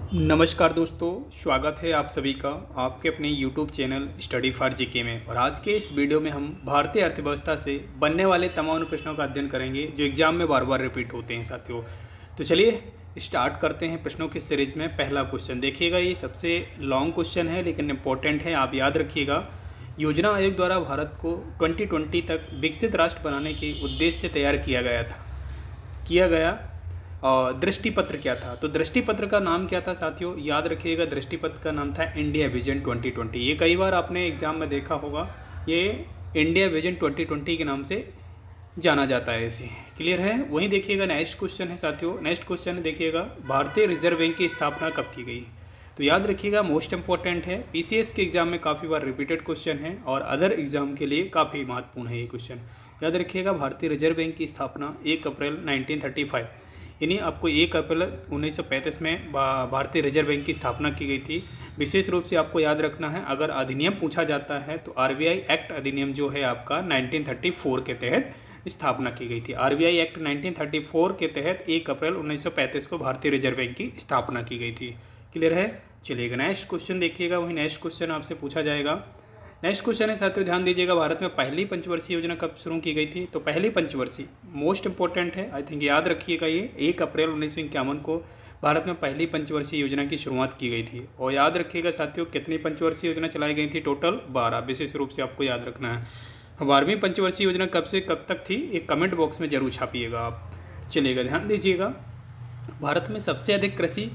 नमस्कार दोस्तों, स्वागत है आप सभी का आपके अपने YouTube channel study for GK में। और आज के इस वीडियो में हम भारतीय अर्थव्यवस्था से बनने वाले तमाम प्रश्नों का अध्ययन करेंगे जो एग्जाम में बार बार रिपीट होते हैं साथियों। तो चलिए स्टार्ट करते हैं प्रश्नों की सीरीज में। पहला क्वेश्चन देखिएगा, ये सबसे लॉन्ग क्वेश्चन है लेकिन इम्पोर्टेंट है, आप याद रखिएगा। योजना आयोग द्वारा भारत को 2020 तक विकसित राष्ट्र बनाने के उद्देश्य से तैयार किया गया और दृष्टिपत्र क्या था? तो दृष्टिपत्र का नाम क्या था साथियों? याद रखिएगा, दृष्टिपत्र का नाम था इंडिया विजन 2020। ये कई बार आपने एग्जाम में देखा होगा, ये इंडिया विजन 2020 के नाम से जाना जाता है इसे। क्लियर है? वहीं देखिएगा नेक्स्ट क्वेश्चन है साथियों। नेक्स्ट क्वेश्चन देखिएगा, भारतीय रिजर्व बैंक की स्थापना कब की गई? तो याद रखिएगा, मोस्ट इंपॉर्टेंट है, पीसीएस के एग्जाम में काफ़ी बार रिपीटेड क्वेश्चन है और अदर एग्जाम के लिए काफ़ी महत्वपूर्ण है ये क्वेश्चन। याद रखिएगा, भारतीय रिजर्व बैंक की स्थापना 1 अप्रैल 1935 यानी आपको 1 अप्रैल 1935 में भारतीय रिजर्व बैंक की स्थापना की गई थी। विशेष रूप से आपको याद रखना है, अगर अधिनियम पूछा जाता है तो आरबीआई एक्ट अधिनियम जो है आपका 1934 के तहत स्थापना की गई थी। आरबीआई एक्ट 1934 के तहत 1 अप्रैल 1935 को भारतीय रिजर्व बैंक की स्थापना की गई थी। क्लियर है? चलिएगा नेक्स्ट क्वेश्चन देखिएगा, वही नेक्स्ट क्वेश्चन आपसे पूछा जाएगा। नेक्स्ट क्वेश्चन है साथियों, ध्यान दीजिएगा, भारत में पहली पंचवर्षीय योजना कब शुरू की गई थी? तो पहली पंचवर्षीय मोस्ट इंपॉर्टेंट है, आई थिंक याद रखिएगा, ये 1 अप्रैल 1951 को भारत में पहली पंचवर्षीय योजना की शुरुआत की गई थी। और याद रखिएगा साथियों, कितनी पंचवर्षीय योजना चलाई गई थी? टोटल 12। विशेष रूप से आपको याद रखना है। 12वीं पंचवर्षीय योजना कब से कब तक थी? एक कमेंट बॉक्स में जरूर छापिएगा आप। चलिएगा ध्यान दीजिएगा, भारत में सबसे अधिक कृषि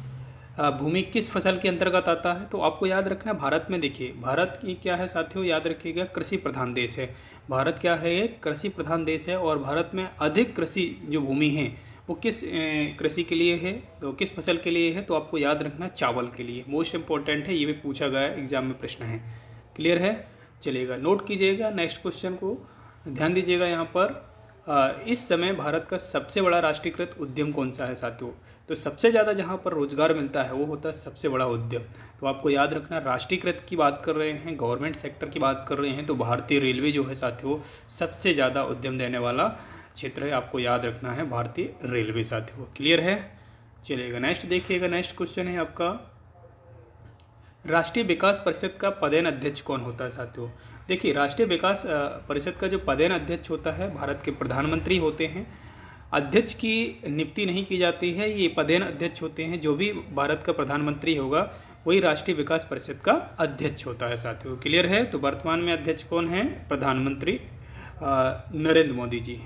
भूमि किस फसल के अंतर्गत आता है? तो आपको याद रखना है, भारत में देखिए, भारत की क्या है साथियों, याद रखिएगा, कृषि प्रधान देश है। भारत क्या है? ये कृषि प्रधान देश है और भारत में अधिक कृषि जो भूमि है वो किस कृषि के लिए है? तो किस फसल के लिए है? तो आपको याद रखना, चावल के लिए। मोस्ट इंपॉर्टेंट है, ये भी पूछा गया एग्जाम में प्रश्न है। क्लियर है? चलिएगा नोट कीजिएगा नेक्स्ट क्वेश्चन को, ध्यान दीजिएगा यहाँ पर। इस समय भारत का सबसे बड़ा राष्ट्रीयकृत उद्यम कौन सा है साथियों? तो सबसे ज़्यादा जहाँ पर रोजगार मिलता है वो होता है सबसे बड़ा उद्यम। तो आपको याद रखना, राष्ट्रीयकृत की बात कर रहे हैं, गवर्नमेंट सेक्टर की बात कर रहे हैं, तो भारतीय रेलवे जो है साथियों सबसे ज़्यादा उद्यम देने वाला क्षेत्र है। आपको याद रखना है भारतीय रेलवे साथियों। क्लियर है? चलिएगा नेक्स्ट देखिएगा, नेक्स्ट क्वेश्चन है आपका, राष्ट्रीय विकास परिषद का पदेन अध्यक्ष कौन होता है साथियों? देखिए, राष्ट्रीय विकास परिषद का जो पदेन अध्यक्ष होता है भारत के प्रधानमंत्री होते हैं। अध्यक्ष की नियुक्ति नहीं की जाती है, ये पदेन अध्यक्ष होते हैं। जो भी भारत का प्रधानमंत्री होगा वही राष्ट्रीय विकास परिषद का अध्यक्ष होता है साथियों। क्लियर है? तो वर्तमान में अध्यक्ष कौन है? प्रधानमंत्री नरेंद्र मोदी जी।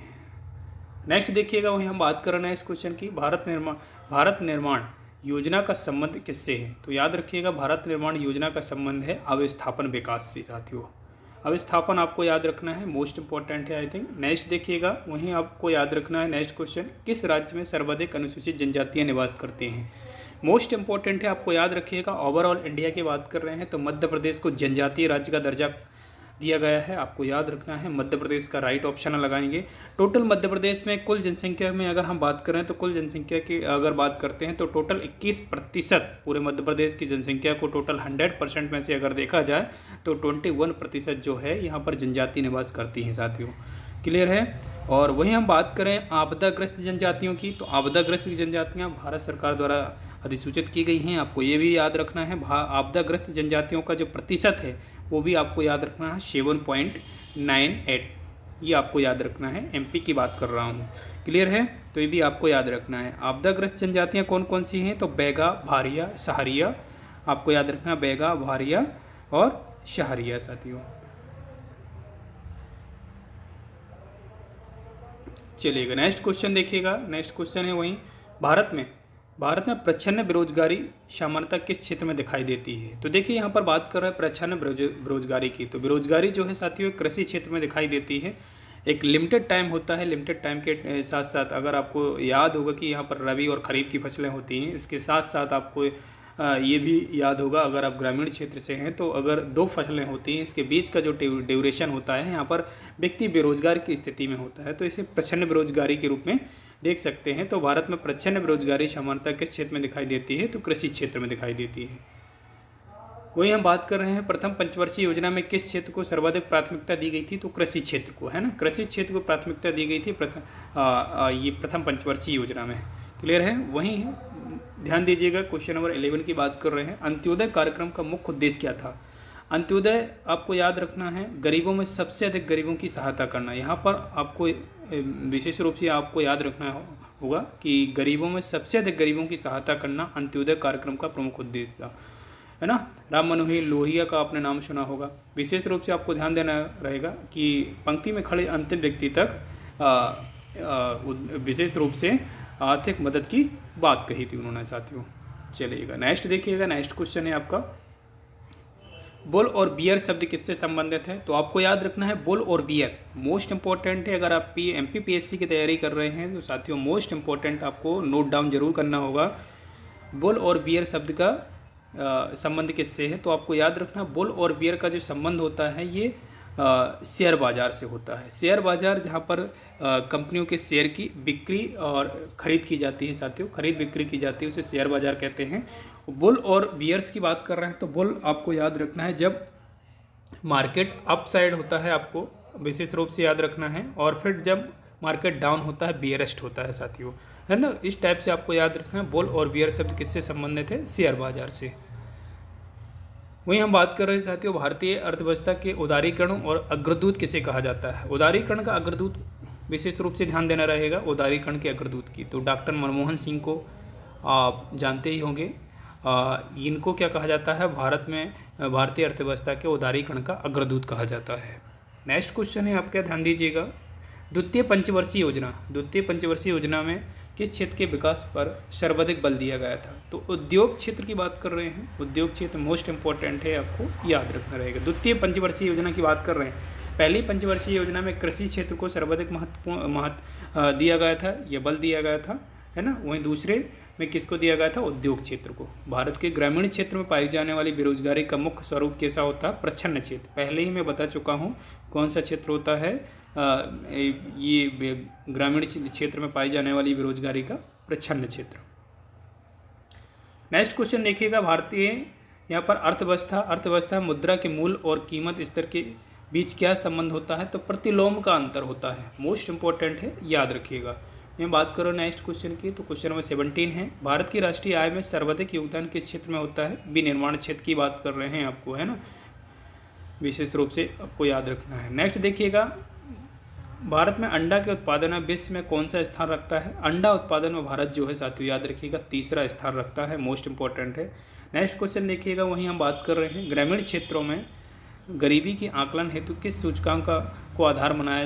नेक्स्ट देखिएगा, वहीं हम बात कर रहे हैं नेक्स्ट क्वेश्चन की, भारत निर्माण योजना का संबंध किससे है? तो याद रखिएगा, भारत निर्माण योजना का संबंध है अवस्थापन विकास से साथियों। अवस्थापन आपको याद रखना है, मोस्ट इंपॉर्टेंट है आई थिंक। नेक्स्ट देखिएगा, वहीं आपको याद रखना है नेक्स्ट क्वेश्चन, किस राज्य में सर्वाधिक अनुसूचित जनजातियां निवास करते हैं? मोस्ट इंपॉर्टेंट है, आपको याद रखिएगा। ओवरऑल इंडिया की बात कर रहे हैं तो मध्य प्रदेश को जनजातीय राज्य का दर्जा दिया गया है। आपको याद रखना है, मध्य प्रदेश का राइट ऑप्शन लगाएंगे। टोटल मध्य प्रदेश में कुल जनसंख्या में अगर हम बात करें तो कुल जनसंख्या की अगर बात करते हैं तो टोटल 21% पूरे मध्य प्रदेश की जनसंख्या को टोटल 100% में से अगर देखा जाए तो 21% जो है यहाँ पर जनजाति निवास करती हैं साथियों। क्लियर है? और वहीं हम बात करें आपदाग्रस्त जनजातियों की, तो आपदाग्रस्त जनजातियाँ भारत सरकार द्वारा अधिसूचित की गई हैं। आपको ये भी याद रखना है, आपदाग्रस्त जनजातियों का जो प्रतिशत है वो भी आपको याद रखना है 7.98, ये आपको याद रखना है। एमपी की बात कर रहा हूँ। क्लियर है? तो ये भी आपको याद रखना है। आपदाग्रस्त जनजातियाँ कौन कौन सी हैं? तो बैगा, भारिया, सहारिया, आपको याद रखना, बैगा, भारिया और सहारिया साथियों। चलिएगा नेक्स्ट क्वेश्चन देखिएगा, नेक्स्ट क्वेश्चन है वहीं, भारत में प्रच्छन्न बेरोजगारी सामान्यतः किस क्षेत्र में दिखाई देती है? तो देखिए, यहाँ पर बात कर रहे हैं प्रच्छन्न बेरोजगारी की। तो बेरोजगारी जो है साथियों कृषि क्षेत्र में दिखाई देती है। एक लिमिटेड टाइम होता है, लिमिटेड टाइम के साथ साथ अगर आपको याद होगा कि यहाँ पर रबी और खरीफ की फसलें होती हैं, इसके साथ साथ आपको ये भी याद होगा, अगर आप ग्रामीण क्षेत्र से हैं तो अगर 2 फसलें होती हैं, इसके बीच का जो ड्यूरेशन होता है यहाँ पर व्यक्ति बेरोजगार की स्थिति में होता है, तो इसे प्रच्छन्न बेरोजगारी के रूप में देख सकते हैं। तो भारत में प्रच्छन्न बेरोजगारी सामान्यतः किस क्षेत्र में दिखाई देती है? तो कृषि क्षेत्र में दिखाई देती है। वही हम बात कर रहे हैं, प्रथम पंचवर्षीय योजना में किस क्षेत्र को सर्वाधिक प्राथमिकता दी गई थी? तो कृषि क्षेत्र को, है ना, कृषि क्षेत्र को प्राथमिकता दी गई थी ये प्रथम पंचवर्षीय योजना में। क्लियर है? वहीं ध्यान दीजिएगा, क्वेश्चन नंबर 11 की बात कर रहे हैं। अंत्योदय कार्यक्रम का मुख्य उद्देश्य क्या था? अंत्योदय आपको याद रखना है, गरीबों में सबसे अधिक गरीबों की सहायता करना। यहाँ पर आपको विशेष रूप से आपको याद रखना होगा कि गरीबों में सबसे अधिक गरीबों की सहायता करना अंत्योदय कार्यक्रम का प्रमुख उद्देश्य था, है ना। राम मनोहर लोहिया का आपने नाम सुना होगा। विशेष रूप से आपको ध्यान देना रहेगा कि पंक्ति में खड़े अंतिम व्यक्ति तक विशेष रूप से आर्थिक मदद की बात कही थी उन्होंने साथियों। चलिएगा नेक्स्ट देखिएगा, नेक्स्ट क्वेश्चन है आपका, बुल और बियर शब्द किससे संबंधित है? तो आपको याद रखना है बुल और बियर मोस्ट इंपॉर्टेंट है। अगर आप MPPSC की तैयारी कर रहे हैं तो साथियों मोस्ट इंपॉर्टेंट आपको नोट डाउन जरूर करना होगा। बुल और बियर शब्द का संबंध किससे है? तो आपको याद रखना बुल और बियर का जो संबंध होता है ये शेयर बाज़ार से होता है। शेयर बाज़ार जहाँ पर कंपनियों के शेयर की बिक्री और ख़रीद की जाती है साथियों, खरीद बिक्री की जाती है, उसे शेयर बाज़ार कहते हैं। बुल और बियर्स की बात कर रहे हैं तो बुल आपको याद रखना है जब मार्केट अप साइड होता है, आपको विशेष रूप से याद रखना है, और फिर जब मार्केट डाउन होता है बियरेस्ट होता है साथियों, है ना। इस टाइप से आपको याद रखना है। बुल और बियर शब्द किससे संबंधित है? शेयर बाज़ार से। वहीं हम बात कर रहे हैं साथियों भारतीय अर्थव्यवस्था के उदारीकरण और अग्रदूत किसे कहा जाता है? उदारीकरण का अग्रदूत विशेष रूप से ध्यान देना रहेगा उदारीकरण के अग्रदूत की। तो डॉक्टर मनमोहन सिंह को आप जानते ही होंगे। इनको क्या कहा जाता है? भारत में भारतीय अर्थव्यवस्था के उदारीकरण का अग्रदूत कहा जाता है। नेक्स्ट क्वेश्चन है आपका, ध्यान दीजिएगा, द्वितीय पंचवर्षीय योजना। द्वितीय पंचवर्षीय योजना में किस क्षेत्र के विकास पर सर्वाधिक बल दिया गया था? तो उद्योग क्षेत्र की बात कर रहे हैं। उद्योग क्षेत्र मोस्ट इंपॉर्टेंट है, आपको याद रखना रहेगा। द्वितीय पंचवर्षीय योजना की बात कर रहे हैं। पहली पंचवर्षीय योजना में कृषि क्षेत्र को सर्वाधिक महत्व दिया गया था, यह बल दिया गया था, है ना। वहीं दूसरे में किसको दिया गया था? उद्योग क्षेत्र को। भारत के ग्रामीण क्षेत्र में पाई जाने वाली बेरोजगारी का मुख्य स्वरूप कैसा होता है? प्रच्छन्न क्षेत्र। पहले ही मैं बता चुका हूँ कौन सा क्षेत्र होता है ये ग्रामीण क्षेत्र में पाई जाने वाली बेरोजगारी का प्रच्छन्न क्षेत्र। नेक्स्ट क्वेश्चन देखिएगा, भारतीय यहाँ पर अर्थव्यवस्था मुद्रा के मूल्य और कीमत स्तर के बीच क्या संबंध होता है? तो प्रतिलोम का अंतर होता है। मोस्ट इंपॉर्टेंट है, याद रखिएगा। मैं बात करूँ नेक्स्ट क्वेश्चन की, तो क्वेश्चन नंबर 17 है, भारत की राष्ट्रीय आय में सर्वाधिक योगदान किस क्षेत्र में होता है? विनिर्माण क्षेत्र की बात कर रहे हैं आपको, है ना, विशेष रूप से आपको याद रखना है। नेक्स्ट देखिएगा, भारत में अंडा के उत्पादन में विश्व में कौन सा स्थान रखता है? अंडा उत्पादन में भारत जो है साथियों याद रखिएगा तीसरा स्थान रखता है। मोस्ट इंपॉर्टेंट है। नेक्स्ट क्वेश्चन देखिएगा, वहीं हम बात कर रहे हैं ग्रामीण क्षेत्रों में गरीबी के आकलन हेतु किस सूचकांक को आधार माना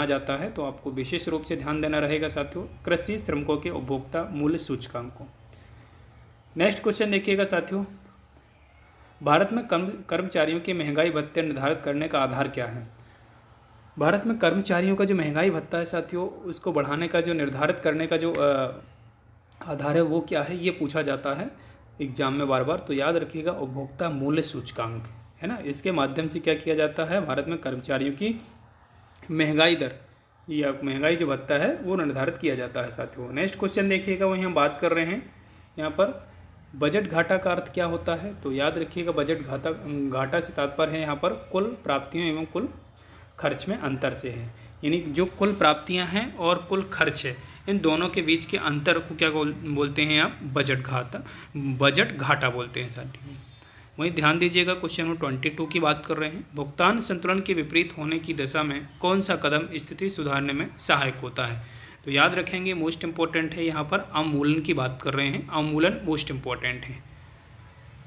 जाता है? तो आपको विशेष रूप से ध्यान देना रहेगा साथियों कृषि श्रमिकों के उपभोक्ता मूल्य सूचकांक को। नेक्स्ट क्वेश्चन देखिएगा साथियों, भारत में कर्मचारियों के महंगाई भत्ते निर्धारित करने का आधार क्या है? भारत में कर्मचारियों का जो महंगाई भत्ता है साथियों, उसको बढ़ाने का जो निर्धारित करने का जो आधार है वो क्या है, ये पूछा जाता है एग्जाम में बार बार। तो याद रखिएगा उपभोक्ता मूल्य सूचकांक, है ना। इसके माध्यम से क्या किया जाता है? भारत में कर्मचारियों की महंगाई दर या महंगाई जो भत्ता है वो निर्धारित किया जाता है साथियों। नेक्स्ट क्वेश्चन देखिएगा, वहीं हम बात कर रहे हैं यहाँ पर बजट घाटा का अर्थ क्या होता है? तो याद रखिएगा बजट घाटा से तात्पर्य है यहाँ पर कुल प्राप्तियों एवं कुल खर्च में अंतर से है। यानी जो कुल प्राप्तियां हैं और कुल खर्च है, इन दोनों के बीच के अंतर को क्या बोलते हैं आप? बजट घाटा बोलते हैं साथियों। वहीं ध्यान दीजिएगा, क्वेश्चन नंबर 22 की बात कर रहे हैं, भुगतान संतुलन के विपरीत होने की दशा में कौन सा कदम स्थिति सुधारने में सहायक होता है? तो याद रखेंगे मोस्ट इंपॉर्टेंट है यहाँ पर अवमूलन की बात कर रहे हैं। अवमूलन मोस्ट इंपॉर्टेंट है।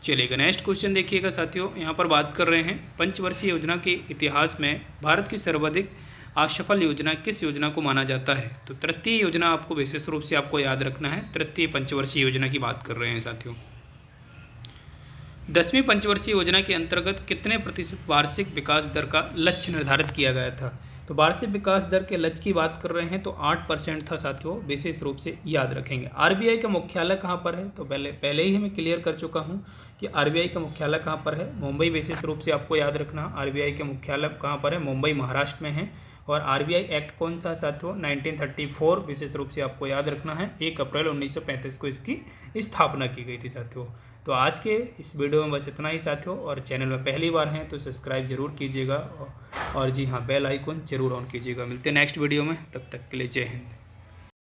चलिएगा नेक्स्ट क्वेश्चन देखिएगा साथियों, यहाँ पर बात कर रहे हैं पंचवर्षीय योजना के इतिहास में भारत की सर्वाधिक असफल योजना किस योजना को माना जाता है? तो तृतीय योजना आपको विशेष रूप से आपको याद रखना है। तृतीय पंचवर्षीय योजना की बात कर रहे हैं साथियों। 10वीं पंचवर्षीय योजना के अंतर्गत कितने प्रतिशत वार्षिक विकास दर का लक्ष्य निर्धारित किया गया था? तो वार्षिक विकास दर के लक्ष्य की बात कर रहे हैं तो 8% था साथियों, विशेष रूप से याद रखेंगे। आरबीआई का मुख्यालय कहाँ पर है? तो पहले ही मैं क्लियर कर चुका हूँ कि आरबीआई का मुख्यालय कहाँ पर है? मुंबई। विशेष रूप से आपको याद रखना आरबीआई के मुख्यालय कहाँ पर है? मुंबई महाराष्ट्र में है। और आरबीआई एक्ट कौन सा साथियों? 1934 विशेष रूप से आपको याद रखना है। 1 अप्रैल 1935 को इसकी स्थापना की गई थी साथियों। तो आज के इस वीडियो में बस इतना ही साथियों, और चैनल में पहली बार हैं तो सब्सक्राइब जरूर कीजिएगा और जी हाँ बेल आइकन जरूर ऑन कीजिएगा। मिलते हैं नेक्स्ट वीडियो में, तब तक के लिए जय हिंद।